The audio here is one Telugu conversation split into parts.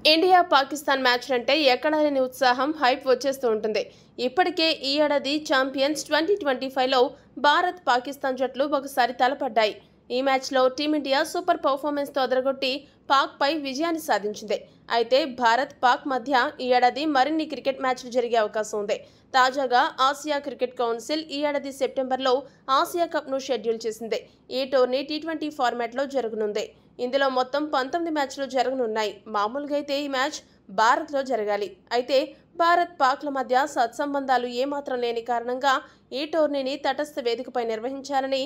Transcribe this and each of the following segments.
ఇండియా పాకిస్తాన్ మ్యాచ్ అంటే ఎక్కడా లేని ఉత్సాహం హైప్ వచ్చేస్తూ ఉంటుంది. ఇప్పటికే ఈ ఏడాది ఛాంపియన్స్ 2025లో భారత్ పాకిస్తాన్ జట్లు ఒకసారి తలపడ్డాయి. ఈ మ్యాచ్లో టీమిండియా సూపర్ పర్ఫార్మెన్స్తో అదరగొట్టి పాక్పై విజయాన్ని సాధించింది. అయితే భారత్ పాక్ మధ్య ఈ ఏడాది మరిన్ని క్రికెట్ మ్యాచ్లు జరిగే అవకాశం ఉంది. తాజాగా ఆసియా క్రికెట్ కౌన్సిల్ ఈ ఏడాది సెప్టెంబర్లో ఆసియా కప్ను షెడ్యూల్ చేసింది. ఈ టోర్నీ T20 ఫార్మాట్లో జరగనుంది. ఇందులో మొత్తం 19 మ్యాచ్లు జరగనున్నాయి. మామూలుగా అయితే ఈ మ్యాచ్ భారత్లో జరగాలి. అయితే భారత్ పాక్ల మధ్య సత్సంబంధాలు ఏమాత్రం లేని కారణంగా ఈ టోర్నీని తటస్థ వేదికపై నిర్వహించాలని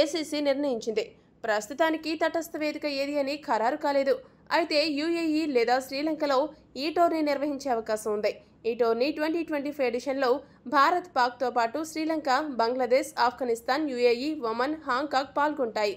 ఏసీసీ నిర్ణయించింది. ప్రస్తుతానికి తటస్థ వేదిక ఏది అని ఖరారు కాలేదు. అయితే యూఏఈ లేదా శ్రీలంకలో ఈ టోర్నీ నిర్వహించే అవకాశం ఉంది. ఈ టోర్నీ 2025 ఎడిషన్లో భారత్ పాక్తో పాటు Sri Lanka, Bangladesh, Afghanistan, UAE, Oman, Hong Kong పాల్గొంటాయి.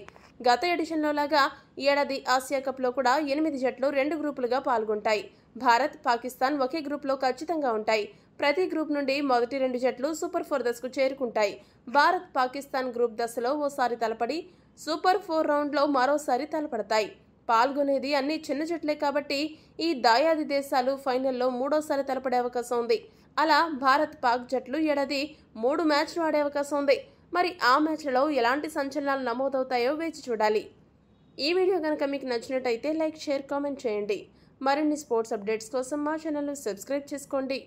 గత ఎడిషన్లో లాగా ఈ ఏడాది ఆసియా కప్లో కూడా 8 జట్లు 2 గ్రూపులుగా పాల్గొంటాయి. భారత్, పాకిస్తాన్ ఒకే గ్రూప్లో ఖచ్చితంగా ఉంటాయి. ప్రతి గ్రూప్ నుండి మొదటి 2 జట్లు సూపర్ 4 దశకు చేరుకుంటాయి. భారత్, పాకిస్తాన్ గ్రూప్ దశలో ఓసారి తలపడి సూపర్ 4 రౌండ్లో మరోసారి తలపడతాయి. పాల్గొనేది అన్ని చిన్న జట్లే కాబట్టి ఈ దాయాది దేశాలు ఫైనల్లో మూడోసారి తలపడే అవకాశం ఉంది. అలా భారత్, పాక్ జట్లు ఏడాది 3 మ్యాచ్లు ఆడే అవకాశం ఉంది. మరి ఆ మ్యాచ్లలో ఎలాంటి సంచలనాలు నమోదవుతాయో వేచి చూడాలి. ఈ వీడియో కనుక మీకు నచ్చినట్టయితే లైక్, షేర్, కామెంట్ చేయండి. మరిన్ని స్పోర్ట్స్ అప్డేట్స్ కోసం మా ఛానల్ను సబ్స్క్రైబ్ చేసుకోండి.